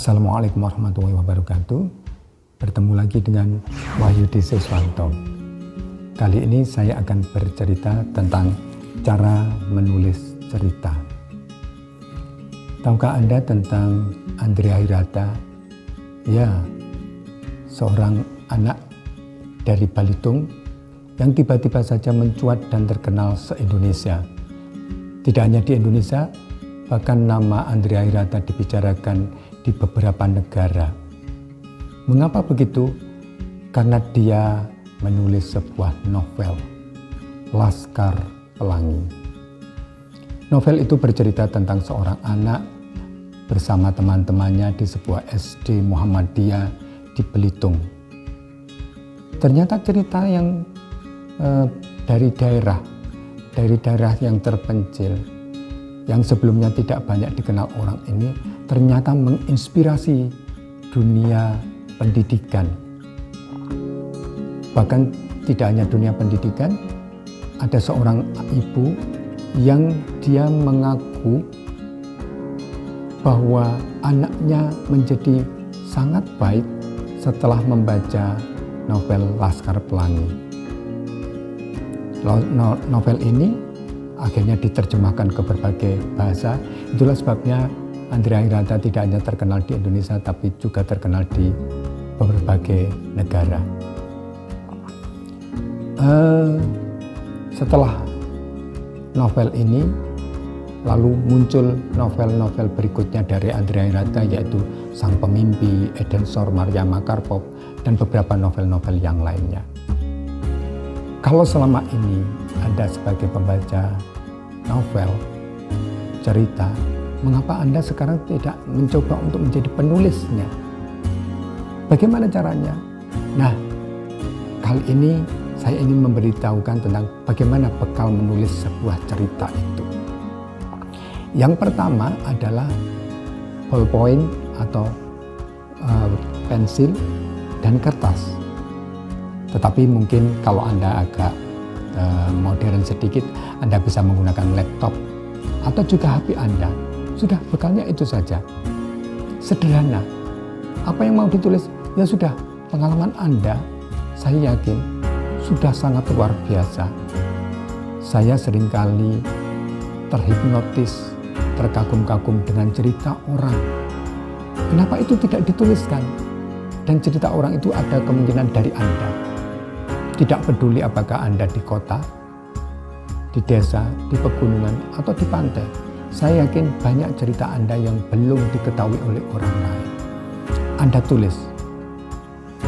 Assalamualaikum warahmatullahi wabarakatuh. Bertemu lagi dengan Wahyudi Siswanto. Kali ini saya akan bercerita tentang cara menulis cerita. Tahukah Anda tentang Andrea Hirata? Ya, seorang anak dari Balitung yang tiba-tiba saja mencuat dan terkenal se-Indonesia. Tidak hanya di Indonesia, bahkan nama Andrea Hirata dibicarakan di beberapa negara. Mengapa begitu? Karena dia menulis sebuah novel, Laskar Pelangi. Novel itu bercerita tentang seorang anak bersama teman-temannya di sebuah SD Muhammadiyah di Belitung. Ternyata cerita yang dari daerah yang terpencil, yang sebelumnya tidak banyak dikenal orang ini, ternyata menginspirasi dunia pendidikan. Bahkan tidak hanya dunia pendidikan, ada seorang ibu yang dia mengaku bahwa anaknya menjadi sangat baik setelah membaca novel Laskar Pelangi. Novel ini akhirnya diterjemahkan ke berbagai bahasa. Itulah sebabnya Andrea Hirata tidak hanya terkenal di Indonesia, tapi juga terkenal di berbagai negara. Setelah novel ini, lalu muncul novel-novel berikutnya dari Andrea Hirata, yaitu Sang Pemimpi, Eden Sor, Maria Makarpov, dan beberapa novel-novel yang lainnya. Kalau selama ini Anda sebagai pembaca novel, cerita, mengapa Anda sekarang tidak mencoba untuk menjadi penulisnya? Bagaimana caranya? Nah, kali ini saya ingin memberitahukan tentang bagaimana bekal menulis sebuah cerita itu. Yang pertama adalah ballpoint atau pensil dan kertas. Tetapi mungkin kalau Anda agak modern sedikit, Anda bisa menggunakan laptop atau juga HP Anda. Sudah, bekalnya itu saja. Sederhana. Apa yang mau ditulis? Ya sudah, pengalaman Anda, saya yakin, sudah sangat luar biasa. Saya seringkali terhipnotis, terkagum-kagum dengan cerita orang. Kenapa itu tidak dituliskan? Dan cerita orang itu ada kemungkinan dari Anda. Tidak peduli apakah Anda di kota, di desa, di pegunungan, atau di pantai. Saya yakin banyak cerita Anda yang belum diketahui oleh orang lain. Anda tulis.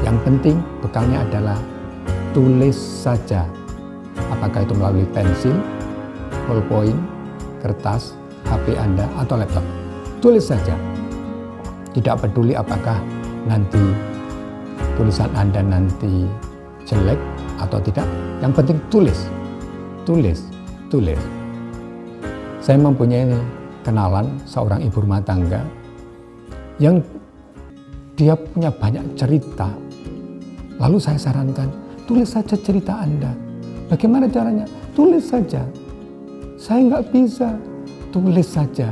Yang penting bekalnya adalah tulis saja. Apakah itu melalui pensil, ballpoint, kertas, HP Anda, atau laptop. Tulis saja. Tidak peduli apakah nanti tulisan Anda nanti jelek atau tidak. Yang penting tulis. Tulis. Tulis. Saya mempunyai kenalan seorang ibu rumah tangga yang dia punya banyak cerita. Lalu saya sarankan, tulis saja cerita Anda. Bagaimana caranya? Tulis saja. Saya nggak bisa. Tulis saja.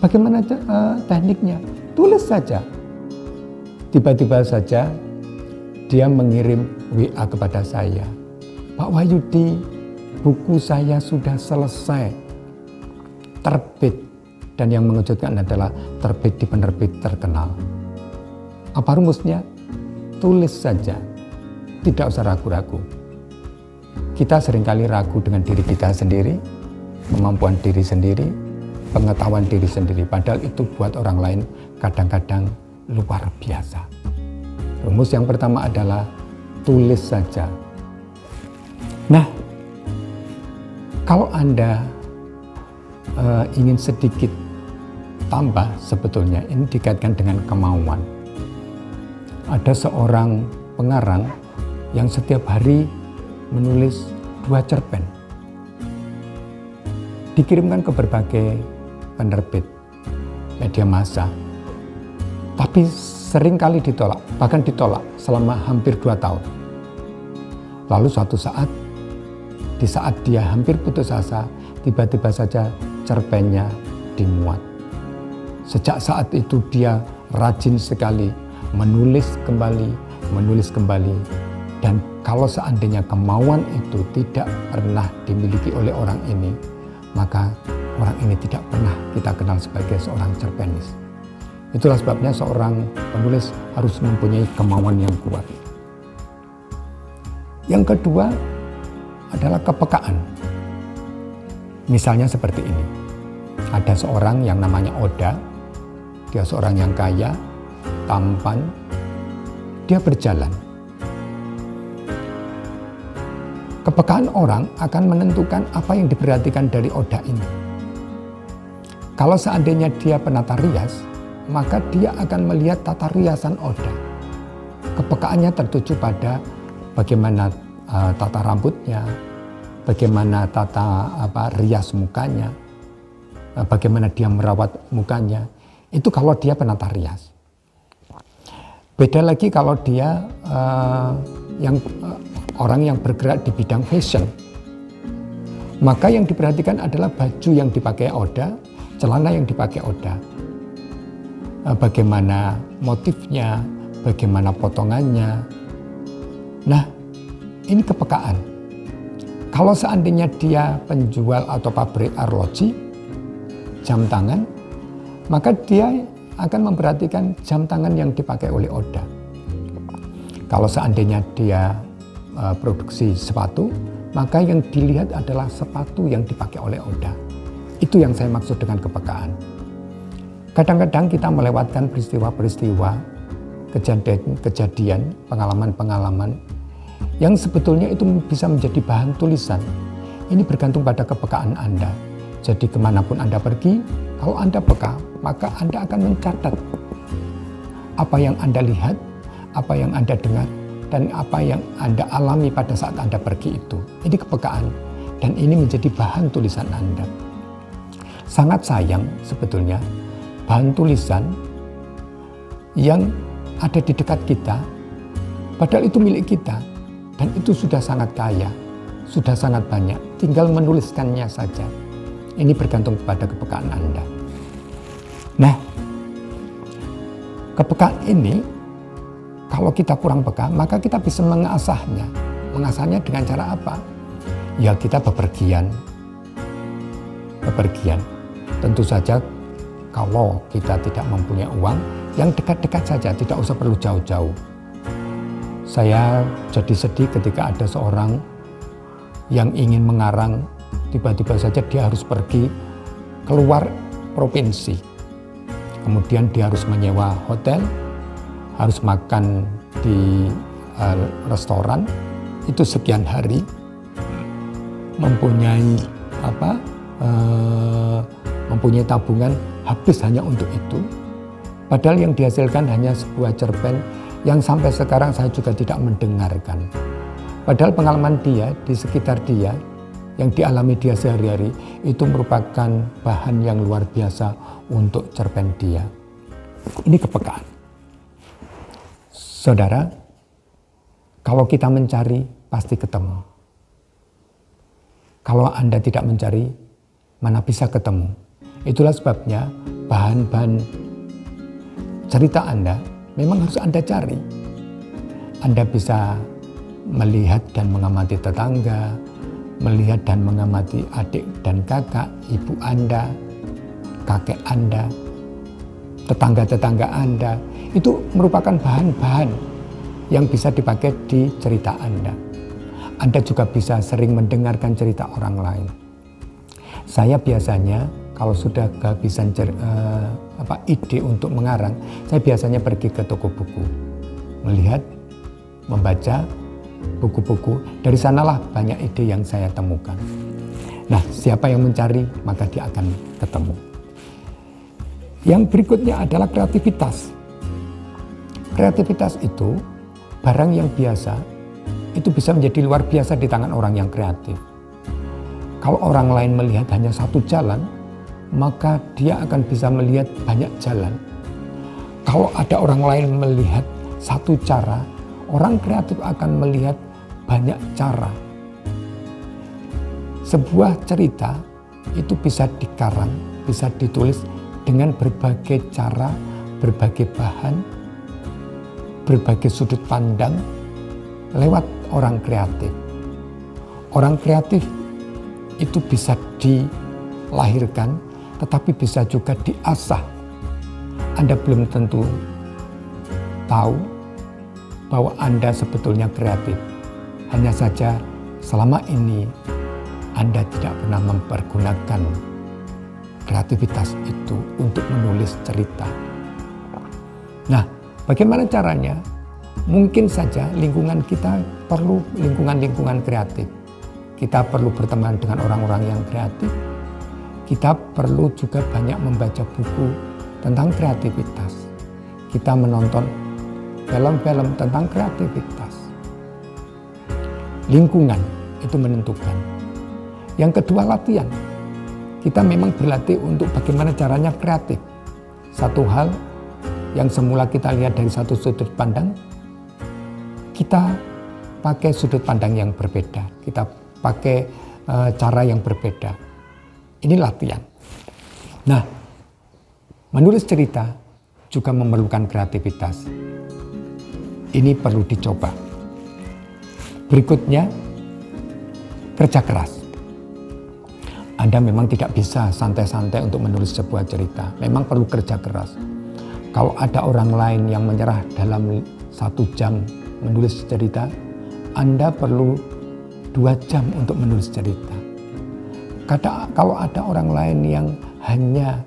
Bagaimana tekniknya? Tulis saja. Tiba-tiba saja dia mengirim WA kepada saya. Pak Wahyudi, buku saya sudah selesai terbit, dan yang mengejutkan adalah terbit di penerbit terkenal. Apa rumusnya? Tulis saja, tidak usah ragu-ragu. Kita seringkali ragu dengan diri kita sendiri, kemampuan diri sendiri, pengetahuan diri sendiri, padahal itu buat orang lain kadang-kadang luar biasa. Rumus yang pertama adalah tulis saja. Nah, kalau Anda ingin sedikit tambah, sebetulnya ini dikaitkan dengan kemauan. Ada seorang pengarang yang setiap hari menulis 2 cerpen. Dikirimkan ke berbagai penerbit, media massa. Tapi seringkali ditolak, bahkan ditolak selama hampir 2 tahun. Lalu suatu saat, di saat dia hampir putus asa, tiba-tiba saja cerpennya dimuat. Sejak saat itu dia rajin sekali menulis kembali. Dan kalau seandainya kemauan itu tidak pernah dimiliki oleh orang ini, maka orang ini tidak pernah kita kenal sebagai seorang cerpenis. Itulah sebabnya seorang penulis harus mempunyai kemauan yang kuat. Yang kedua adalah kepekaan. Misalnya seperti ini. Ada seorang yang namanya Oda. Dia seorang yang kaya, tampan. Dia berjalan. Kepekaan orang akan menentukan apa yang diperhatikan dari Oda ini. Kalau seandainya dia penata rias, maka dia akan melihat tata riasan Oda. Kepekaannya tertuju pada bagaimana tata rambutnya, bagaimana tata rias mukanya, bagaimana dia merawat mukanya. Itu kalau dia penata rias. Beda lagi kalau dia orang yang bergerak di bidang fashion. Maka yang diperhatikan adalah baju yang dipakai Oda, celana yang dipakai Oda. Bagaimana motifnya, bagaimana potongannya. Nah, ini kepekaan. Kalau seandainya dia penjual atau pabrik arloji, jam tangan, maka dia akan memperhatikan jam tangan yang dipakai oleh Oda. Kalau seandainya dia produksi sepatu, maka yang dilihat adalah sepatu yang dipakai oleh Oda. Itu yang saya maksud dengan kepekaan. Kadang-kadang kita melewatkan peristiwa-peristiwa, kejadian, pengalaman-pengalaman yang sebetulnya itu bisa menjadi bahan tulisan. Ini bergantung pada kepekaan Anda. Jadi kemanapun Anda pergi, kalau Anda peka, maka Anda akan mencatat apa yang Anda lihat, apa yang Anda dengar, dan apa yang Anda alami pada saat Anda pergi itu. Ini kepekaan, dan ini menjadi bahan tulisan Anda. Sangat sayang sebetulnya bahan tulisan yang ada di dekat kita, padahal itu milik kita, dan itu sudah sangat kaya, sudah sangat banyak, tinggal menuliskannya saja. Ini bergantung kepada kepekaan Anda. Nah, kepekaan ini, kalau kita kurang peka, maka kita bisa mengasahnya. Mengasahnya dengan cara apa? Ya kita bepergian. Tentu saja kalau kita tidak mempunyai uang, yang dekat-dekat saja, tidak usah perlu jauh-jauh. Saya jadi sedih ketika ada seorang yang ingin mengarang, tiba-tiba saja dia harus pergi keluar provinsi. Kemudian dia harus menyewa hotel, harus makan di restoran, itu sekian hari, mempunyai mempunyai tabungan habis hanya untuk itu. Padahal yang dihasilkan hanya sebuah cerpen yang sampai sekarang saya juga tidak mendengarkan. Padahal pengalaman dia di sekitar dia, yang dialami dia sehari-hari, itu merupakan bahan yang luar biasa untuk cerpen dia. Ini kepekaan. Saudara, kalau kita mencari, pasti ketemu. Kalau Anda tidak mencari, mana bisa ketemu. Itulah sebabnya bahan-bahan cerita Anda memang harus Anda cari. Anda bisa melihat dan mengamati tetangga, melihat dan mengamati adik dan kakak, ibu Anda, kakek Anda, tetangga-tetangga Anda. Itu merupakan bahan-bahan yang bisa dipakai di cerita Anda. Anda juga bisa sering mendengarkan cerita orang lain. Saya biasanya kalau sudah kehabisan ide untuk mengarang, saya biasanya pergi ke toko buku, melihat, membaca buku-buku. Dari sanalah banyak ide yang saya temukan. Nah, siapa yang mencari, maka dia akan ketemu. Yang berikutnya adalah kreativitas. Kreativitas itu barang yang biasa, itu bisa menjadi luar biasa di tangan orang yang kreatif. Kalau orang lain melihat hanya satu jalan, maka dia akan bisa melihat banyak jalan. Kalau ada orang lain melihat satu cara, orang kreatif akan melihat banyak cara. Sebuah cerita itu bisa dikarang, bisa ditulis dengan berbagai cara, berbagai bahan, berbagai sudut pandang lewat orang kreatif. Orang kreatif itu bisa dilahirkan, tetapi bisa juga diasah. Anda belum tentu tahu bahwa Anda sebetulnya kreatif. Hanya saja selama ini Anda tidak pernah mempergunakan kreativitas itu untuk menulis cerita. Nah, bagaimana caranya? Mungkin saja lingkungan kita perlu lingkungan kreatif. Kita perlu berteman dengan orang-orang yang kreatif. Kita perlu juga banyak membaca buku tentang kreativitas. Kita menonton film-film tentang kreativitas. Lingkungan itu menentukan. Yang kedua, latihan. Kita memang berlatih untuk bagaimana caranya kreatif. Satu hal yang semula kita lihat dari satu sudut pandang, kita pakai sudut pandang yang berbeda. Kita pakai cara yang berbeda. Ini latihan. Nah, menulis cerita juga memerlukan kreativitas. Ini perlu dicoba. Berikutnya, kerja keras. Anda memang tidak bisa santai-santai untuk menulis sebuah cerita. Memang perlu kerja keras. Kalau ada orang lain yang menyerah dalam 1 jam menulis cerita, Anda perlu 2 jam untuk menulis cerita. Kalau ada orang lain yang hanya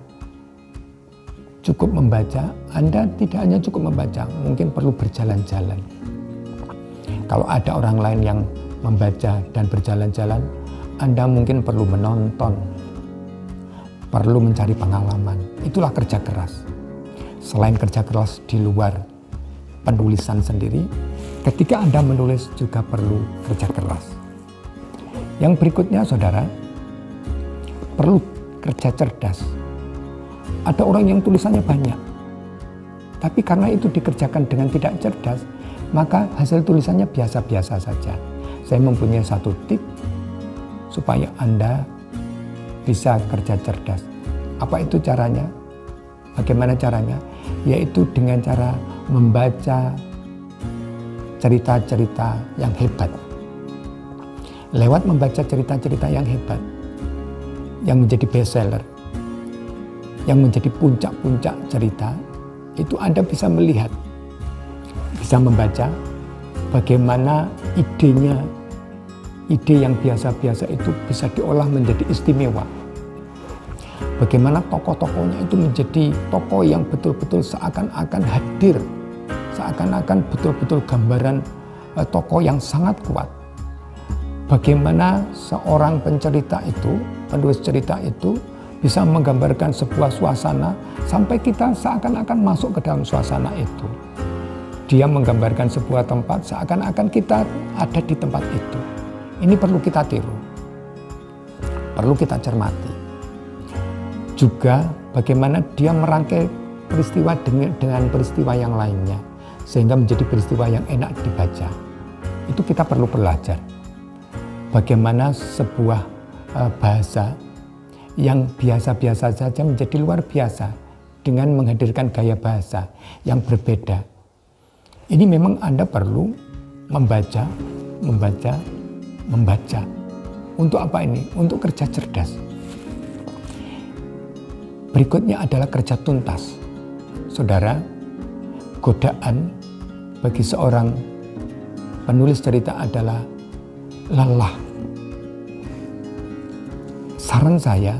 cukup membaca, Anda tidak hanya cukup membaca, mungkin perlu berjalan-jalan. Kalau ada orang lain yang membaca dan berjalan-jalan, Anda mungkin perlu menonton, perlu mencari pengalaman. Itulah kerja keras. Selain kerja keras di luar penulisan sendiri, ketika Anda menulis juga perlu kerja keras. Yang berikutnya, saudara, perlu kerja cerdas. Ada orang yang tulisannya banyak, tapi karena itu dikerjakan dengan tidak cerdas, maka hasil tulisannya biasa-biasa saja. Saya mempunyai satu tip supaya Anda bisa kerja cerdas. Apa itu caranya? Bagaimana caranya? Yaitu dengan cara membaca cerita-cerita yang hebat. Lewat membaca cerita-cerita yang hebat, yang menjadi bestseller, yang menjadi puncak-puncak cerita, itu Anda bisa melihat, bisa membaca bagaimana idenya, ide yang biasa-biasa itu bisa diolah menjadi istimewa. Bagaimana tokoh-tokohnya itu menjadi tokoh yang betul-betul seakan-akan hadir, seakan-akan betul-betul gambaran tokoh yang sangat kuat. Bagaimana seorang pencerita itu, penulis cerita itu bisa menggambarkan sebuah suasana sampai kita seakan-akan masuk ke dalam suasana itu. Dia menggambarkan sebuah tempat seakan-akan kita ada di tempat itu. Ini perlu kita tiru, perlu kita cermati. Juga bagaimana dia merangkai peristiwa dengan peristiwa yang lainnya, sehingga menjadi peristiwa yang enak dibaca. Itu kita perlu belajar. Bagaimana sebuah bahasa yang biasa-biasa saja menjadi luar biasa dengan menghadirkan gaya bahasa yang berbeda. Ini memang Anda perlu membaca. Untuk apa ini? Untuk kerja cerdas. Berikutnya adalah kerja tuntas. Saudara, godaan bagi seorang penulis cerita adalah lelah. Saran saya,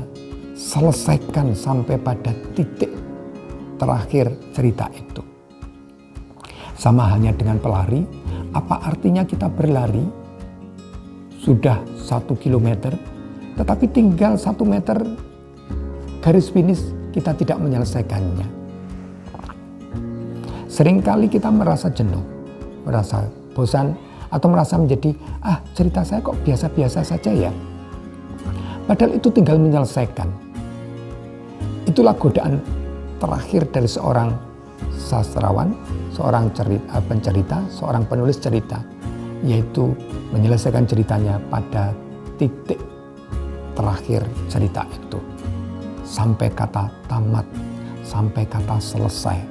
selesaikan sampai pada titik terakhir cerita itu. Sama halnya dengan pelari, apa artinya kita berlari sudah 1 kilometer, tetapi tinggal 1 meter garis finish kita tidak menyelesaikannya. Seringkali kita merasa jenuh, merasa bosan, atau merasa menjadi, cerita saya kok biasa-biasa saja ya. Padahal itu tinggal menyelesaikan. Itulah godaan terakhir dari seorang sastrawan, seorang pencerita, seorang penulis cerita, yaitu menyelesaikan ceritanya pada titik terakhir cerita itu. Sampai kata tamat sampai kata selesai,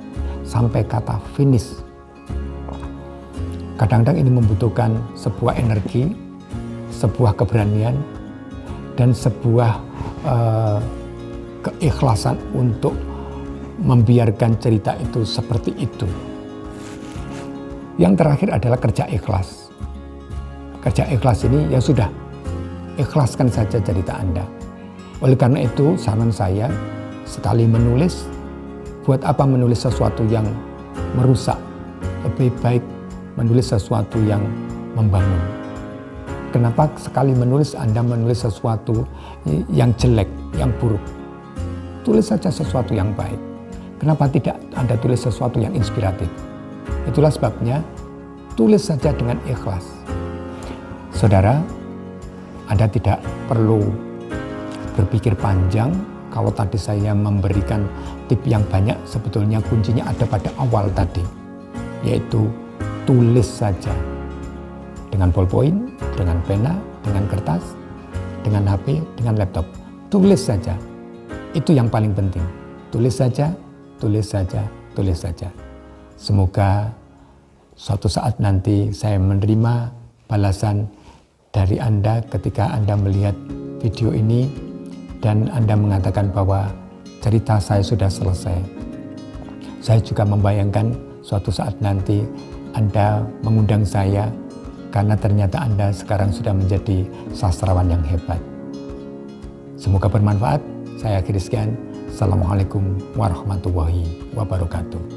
sampai kata finish. Kadang-kadang ini membutuhkan sebuah energi, sebuah keberanian, dan sebuah keikhlasan untuk membiarkan cerita itu seperti itu. Yang terakhir adalah kerja ikhlas. Kerja ikhlas ini ya sudah, ikhlaskan saja cerita Anda. Oleh karena itu saran saya, sekali menulis, buat apa menulis sesuatu yang merusak? Lebih baik menulis sesuatu yang membangun. Kenapa sekali menulis Anda menulis sesuatu yang jelek, yang buruk? Tulis saja sesuatu yang baik. Kenapa tidak Anda tulis sesuatu yang inspiratif? Itulah sebabnya tulis saja dengan ikhlas. Saudara, Anda tidak perlu berpikir panjang. Kalau tadi saya memberikan tip yang banyak, sebetulnya kuncinya ada pada awal tadi, yaitu tulis saja. Dengan ballpoint, dengan pena, dengan kertas, dengan HP, dengan laptop. Tulis saja. Itu yang paling penting. Tulis saja, tulis saja, tulis saja. Semoga suatu saat nanti saya menerima balasan dari Anda ketika Anda melihat video ini dan Anda mengatakan bahwa cerita saya sudah selesai. Saya juga membayangkan suatu saat nanti Anda mengundang saya karena ternyata Anda sekarang sudah menjadi sastrawan yang hebat. Semoga bermanfaat. Saya akhiri sekian. Assalamualaikum warahmatullahi wabarakatuh.